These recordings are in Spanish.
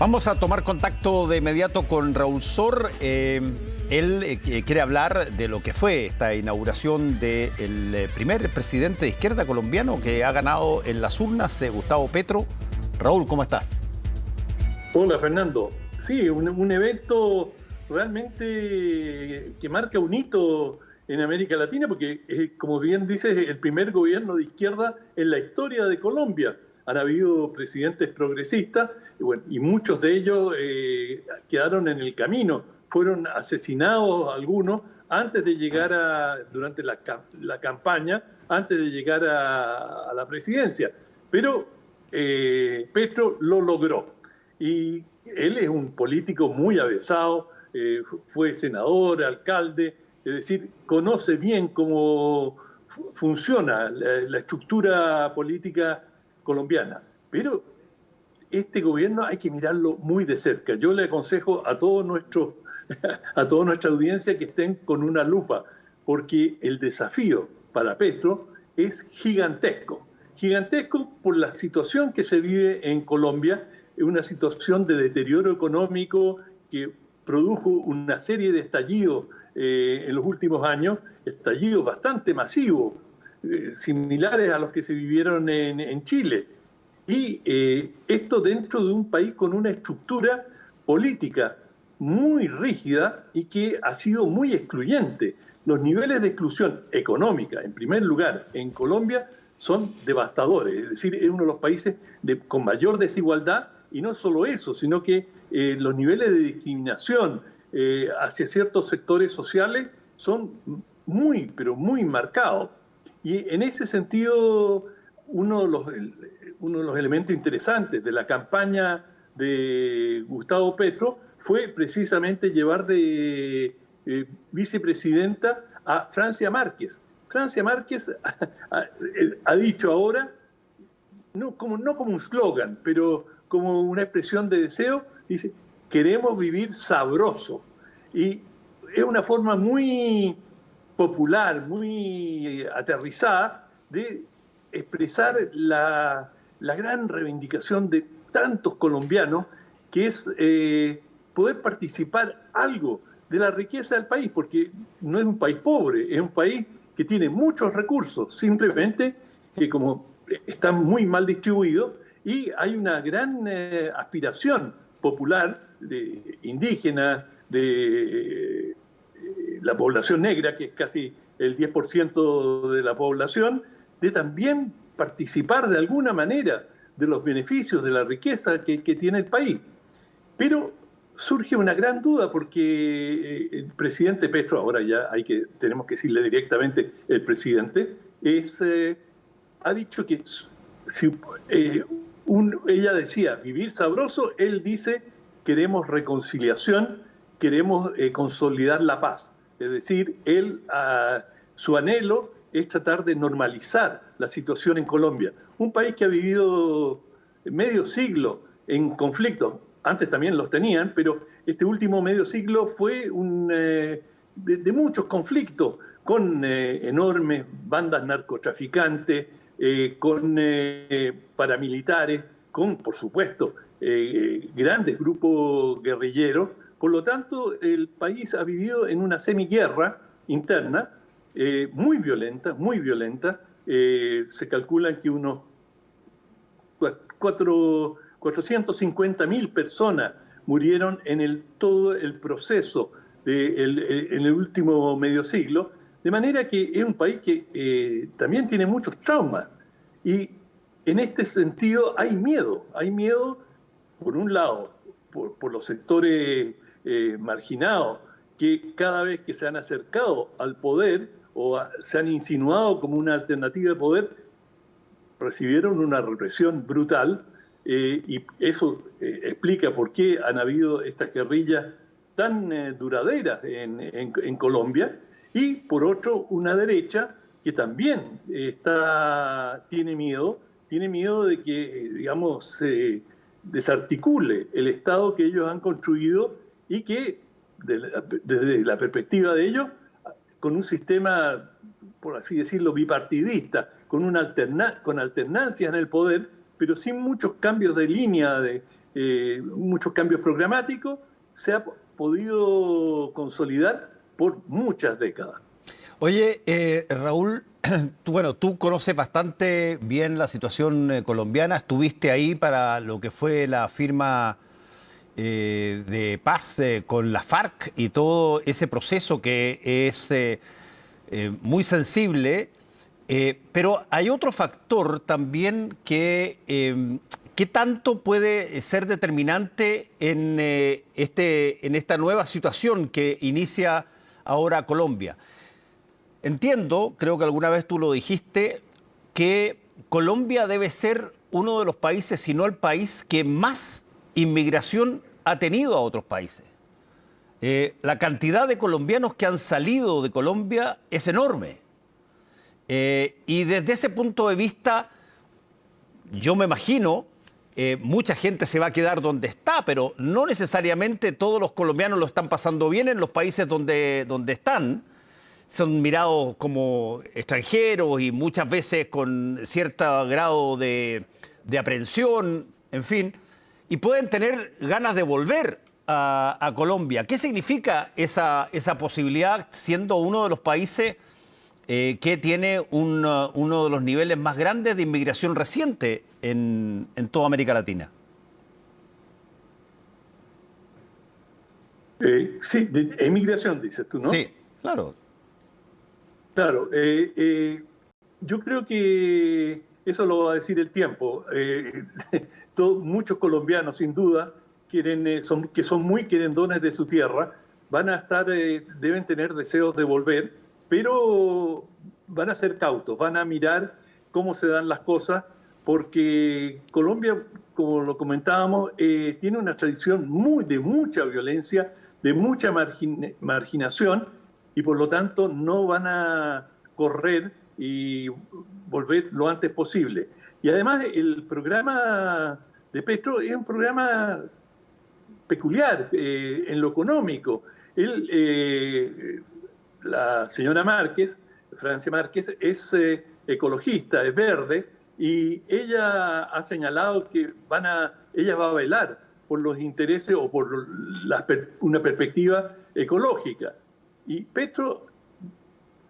Vamos a tomar contacto de inmediato con Raúl Sor. Él quiere hablar de lo que fue esta inauguración del primer presidente de izquierda colombiano que ha ganado en las urnas, Gustavo Petro. Raúl, ¿cómo estás? Hola, Fernando. Sí, un evento realmente que marca un hito en América Latina, porque, como bien dices, es el primer gobierno de izquierda en la historia de Colombia. Han habido presidentes progresistas y muchos de ellos quedaron en el camino. Fueron asesinados algunos antes de llegar durante la campaña, antes de llegar a la presidencia. Pero Petro lo logró. Y él es un político muy avesado, fue senador, alcalde, es decir, conoce bien cómo funciona la estructura política colombiana. Pero este gobierno hay que mirarlo muy de cerca. Yo le aconsejo a toda nuestra audiencia que estén con una lupa, porque el desafío para Petro es gigantesco. Gigantesco por la situación que se vive en Colombia, una situación de deterioro económico que produjo una serie de estallidos en los últimos años, estallidos bastante masivos, similares a los que se vivieron en Chile. Y esto dentro de un país con una estructura política muy rígida y que ha sido muy excluyente. Los niveles de exclusión económica, en primer lugar, en Colombia, son devastadores. Es decir, es uno de los países con mayor desigualdad, y no solo eso, sino que los niveles de discriminación hacia ciertos sectores sociales son muy, pero muy marcados. Y en ese sentido, uno de los elementos interesantes de la campaña de Gustavo Petro fue precisamente llevar de vicepresidenta a Francia Márquez. Francia Márquez ha dicho ahora, no como un eslogan, pero como una expresión de deseo, dice, queremos vivir sabroso. Y es una forma muy popular, muy aterrizada de expresar la gran reivindicación de tantos colombianos, que es poder participar algo de la riqueza del país, porque no es un país pobre, es un país que tiene muchos recursos, simplemente que como están muy mal distribuidos, y hay una gran aspiración popular de indígenas, de la población negra, que es casi el 10% de la población, de también participar de alguna manera de los beneficios, de la riqueza que tiene el país. Pero surge una gran duda porque el presidente Petro, ahora ya tenemos que decirle directamente el presidente, ha dicho que si ella decía vivir sabroso, él dice queremos reconciliación, queremos consolidar la paz. Es decir, su anhelo es tratar de normalizar la situación en Colombia. Un país que ha vivido medio siglo en conflicto. Antes también los tenían, pero este último medio siglo fue de muchos conflictos, con enormes bandas narcotraficantes, con paramilitares, con, por supuesto, grandes grupos guerrilleros. Por lo tanto, el país ha vivido en una semiguerra interna, muy violenta, muy violenta. Se calculan que unos 450.000 personas murieron en todo el proceso en el último medio siglo, de manera que es un país que también tiene muchos traumas. Y en este sentido hay miedo por un lado, por los sectores marginados, que cada vez que se han acercado al poder o se han insinuado como una alternativa de poder, recibieron una represión brutal, y eso explica por qué han habido estas guerrillas tan duraderas en Colombia. Y por otro, una derecha que también tiene miedo de que, digamos, se desarticule el Estado que ellos han construido y que, desde la perspectiva de ellos, con un sistema, por así decirlo, bipartidista, con alternancias en el poder, pero sin muchos cambios de línea muchos cambios programáticos, se ha podido consolidar por muchas décadas. Oye, Raúl, tú conoces bastante bien la situación colombiana, estuviste ahí para lo que fue la firma de paz con la FARC y todo ese proceso que es muy sensible, pero hay otro factor también que ¿qué tanto puede ser determinante en esta nueva situación que inicia ahora Colombia? Entiendo, creo que alguna vez tú lo dijiste, que Colombia debe ser uno de los países, si no el país, que más inmigración ha tenido a otros países. La cantidad de colombianos que han salido de Colombia es enorme. Y desde ese punto de vista, yo me imagino, mucha gente se va a quedar donde está, pero no necesariamente todos los colombianos lo están pasando bien en los países donde están. Son mirados como extranjeros y muchas veces con cierto grado de aprehensión, en fin, y pueden tener ganas de volver a Colombia. ¿Qué significa esa posibilidad siendo uno de los países que tiene uno de los niveles más grandes de inmigración reciente en toda América Latina? Sí, de emigración, dices tú, ¿no? Sí, claro. Claro, yo creo que eso lo va a decir el tiempo. Muchos colombianos, sin duda, que son muy querendones de su tierra, deben tener deseos de volver, pero van a ser cautos, van a mirar cómo se dan las cosas, porque Colombia, como lo comentábamos, tiene una tradición de mucha violencia, de mucha marginación, y por lo tanto no van a correr y volver lo antes posible. Y además el programa de Petro es un programa peculiar en lo económico. La señora Márquez, Francia Márquez, es ecologista, es verde, y ella ha señalado que ella va a velar por los intereses o por una perspectiva ecológica. Y Petro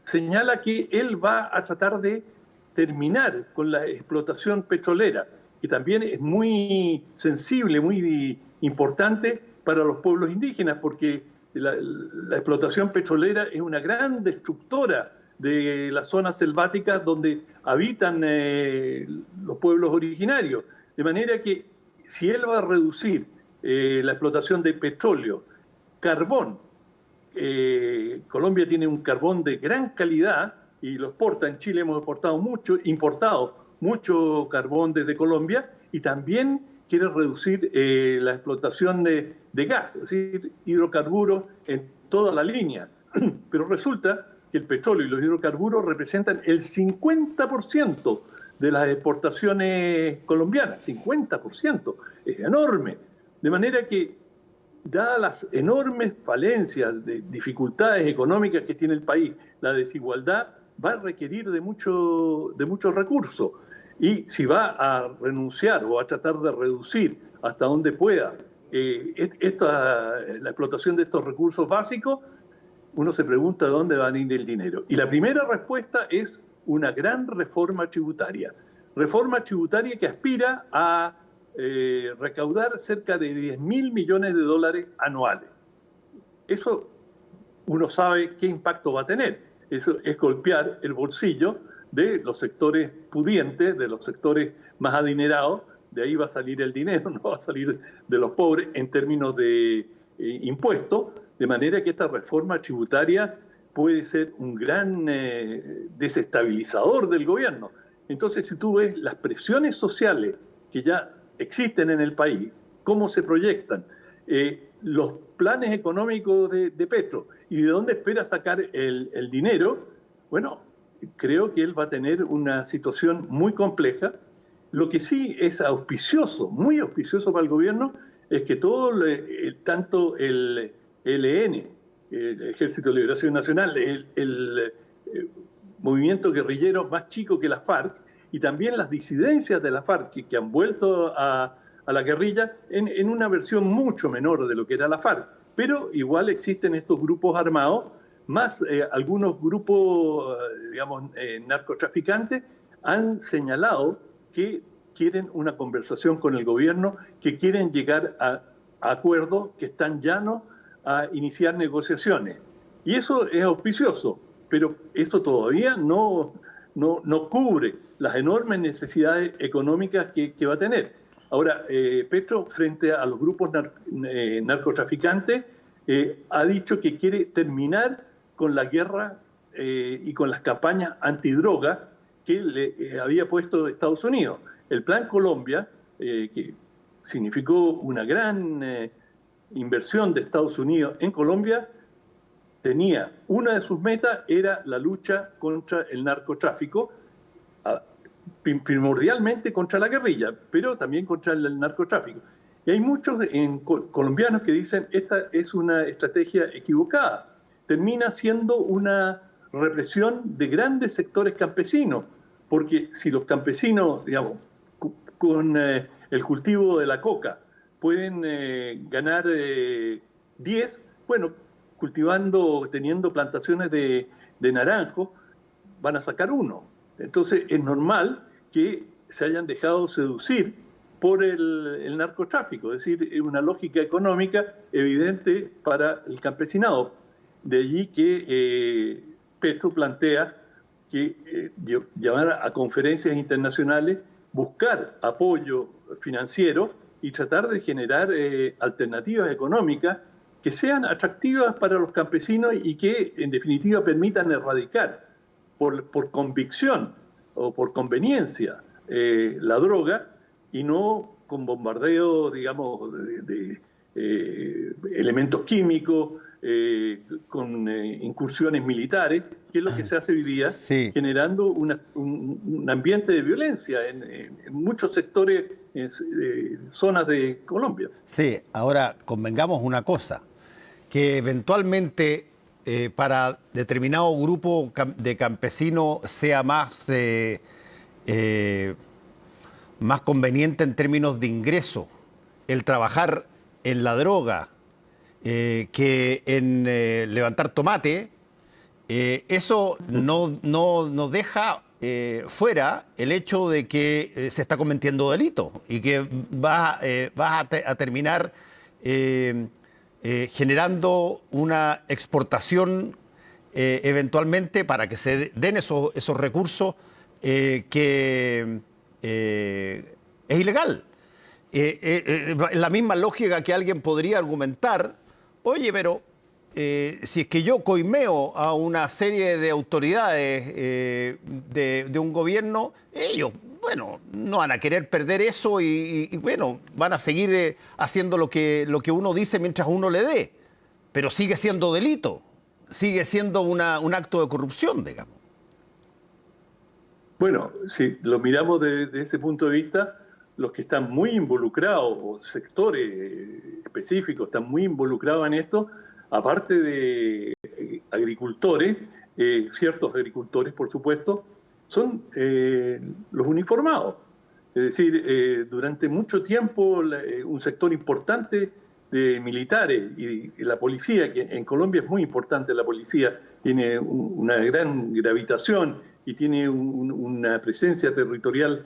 señala que él va a tratar de terminar con la explotación petrolera, que también es muy sensible, muy importante para los pueblos indígenas, porque la explotación petrolera es una gran destructora de las zonas selváticas donde habitan los pueblos originarios. De manera que si él va a reducir la explotación de petróleo, carbón, Colombia tiene un carbón de gran calidad y lo exporta. En Chile hemos importado mucho carbón desde Colombia, y también quiere reducir la explotación de gas, es decir, hidrocarburos en toda la línea. Pero resulta que el petróleo y los hidrocarburos representan el 50% de las exportaciones colombianas. 50%, es enorme. De manera que, dadas las enormes falencias, de dificultades económicas que tiene el país, la desigualdad va a requerir de muchos recursos. Y si va a renunciar o a tratar de reducir hasta donde pueda la explotación de estos recursos básicos, uno se pregunta de dónde va a ir el dinero. Y la primera respuesta es una gran reforma tributaria. Reforma tributaria que aspira a recaudar cerca de 10.000 millones de dólares anuales. Eso uno sabe qué impacto va a tener. Eso es golpear el bolsillo de los sectores pudientes, de los sectores más adinerados. De ahí va a salir el dinero, no va a salir de los pobres en términos de impuestos, de manera que esta reforma tributaria puede ser un gran desestabilizador del gobierno. Entonces, si tú ves las presiones sociales que ya existen en el país, cómo se proyectan, los planes económicos de Petro y de dónde espera sacar el dinero, bueno, creo que él va a tener una situación muy compleja. Lo que sí es auspicioso, muy auspicioso para el gobierno, es que tanto el ELN, el Ejército de Liberación Nacional, el movimiento guerrillero más chico que la FARC, y también las disidencias de la FARC que han vuelto a a la guerrilla en una versión mucho menor de lo que era la FARC. Pero igual existen estos grupos armados, más algunos grupos, narcotraficantes, han señalado que quieren una conversación con el gobierno, que quieren llegar a acuerdos, que están llanos a iniciar negociaciones. Y eso es auspicioso, pero esto todavía no cubre las enormes necesidades económicas que va a tener. Ahora, Petro, frente a los grupos narcotraficantes, ha dicho que quiere terminar con la guerra y con las campañas antidroga que le había puesto Estados Unidos. El Plan Colombia, que significó una gran inversión de Estados Unidos en Colombia, tenía una de sus metas era la lucha contra el narcotráfico, primordialmente contra la guerrilla, pero también contra el narcotráfico. Y hay muchos colombianos que dicen esta es una estrategia equivocada. Termina siendo una represión de grandes sectores campesinos, porque si los campesinos, digamos, con el cultivo de la coca pueden ganar 10, bueno, teniendo plantaciones de naranjo, van a sacar 1. Entonces es normal que se hayan dejado seducir por el narcotráfico, es decir, es una lógica económica evidente para el campesinado. De allí que Petro plantea que llamar a conferencias internacionales, buscar apoyo financiero y tratar de generar alternativas económicas que sean atractivas para los campesinos y que en definitiva permitan erradicar por convicción o por conveniencia la droga y no con bombardeo, digamos, de elementos químicos, con incursiones militares, que es lo que se hace hoy día, sí, generando un ambiente de violencia en muchos sectores, zonas de Colombia. Sí, ahora convengamos una cosa, que eventualmente para determinado grupo de campesinos sea más conveniente en términos de ingreso el trabajar en la droga que en levantar tomate, eso no deja fuera el hecho de que se está cometiendo delito y que vas a terminar generando una exportación eventualmente para que se den esos recursos que es ilegal. La misma lógica que alguien podría argumentar, oye, pero si es que yo coimeo a una serie de autoridades de un gobierno, ellos, bueno, no van a querer perder eso y bueno, van a seguir haciendo lo que uno dice mientras uno le dé, pero sigue siendo delito, sigue siendo un acto de corrupción, digamos. Bueno, si lo miramos desde ese punto de vista, los que están muy involucrados, o sectores específicos están muy involucrados en esto, aparte de agricultores, ciertos agricultores, por supuesto, son los uniformados. Es decir, durante mucho tiempo un sector importante de militares y la policía, que en Colombia es muy importante la policía, tiene una gran gravitación y tiene una presencia territorial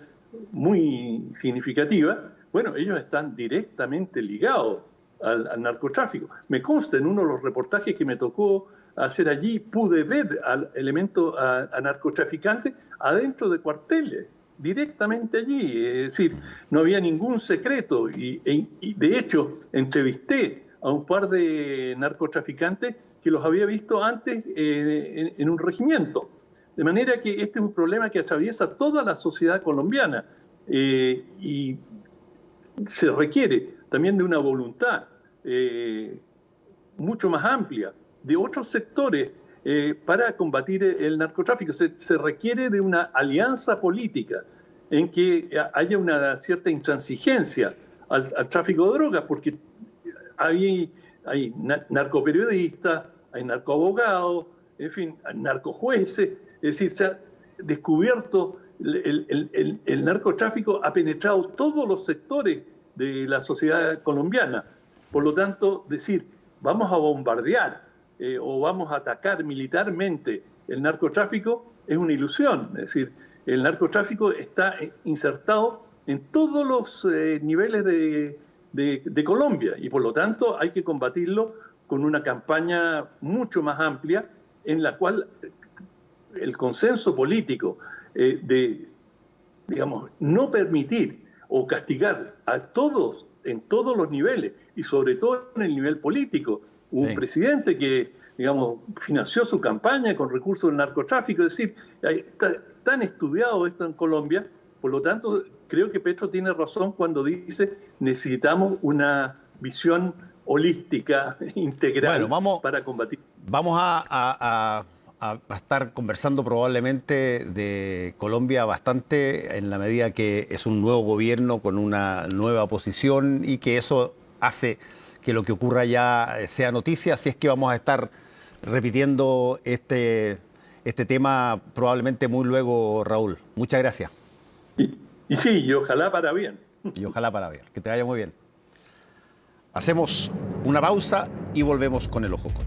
muy significativa, bueno, ellos están directamente ligados al narcotráfico. Me consta en uno de los reportajes que me tocó hacer allí, pude ver elementos a narcotraficantes adentro de cuarteles, directamente allí. Es decir, no había ningún secreto y de hecho entrevisté a un par de narcotraficantes que los había visto antes en un regimiento. De manera que este es un problema que atraviesa toda la sociedad colombiana y se requiere también de una voluntad mucho más amplia de otros sectores para combatir el narcotráfico. Se requiere de una alianza política en que haya una cierta intransigencia al tráfico de drogas, porque hay narcoperiodistas, hay narcoabogados, en fin, narcojueces. Es decir, se ha descubierto el narcotráfico, ha penetrado todos los sectores de la sociedad colombiana. Por lo tanto, decir, vamos a bombardear o vamos a atacar militarmente el narcotráfico es una ilusión. Es decir, el narcotráfico está insertado en todos los niveles de Colombia y por lo tanto hay que combatirlo con una campaña mucho más amplia en la cual el consenso político de, digamos, no permitir o castigar a todos en todos los niveles y sobre todo en el nivel político. Un presidente que, digamos, financió su campaña con recursos del narcotráfico, es decir, está tan estudiado esto en Colombia, por lo tanto, creo que Petro tiene razón cuando dice necesitamos una visión holística, integral, para combatir. Vamos a estar conversando probablemente de Colombia bastante en la medida que es un nuevo gobierno con una nueva posición y que eso hace que lo que ocurra ya sea noticia. Así es que vamos a estar repitiendo este tema probablemente muy luego, Raúl. Muchas gracias. Y sí, y ojalá para bien. Y ojalá para bien. Que te vaya muy bien. Hacemos una pausa y volvemos con el Ojo Con.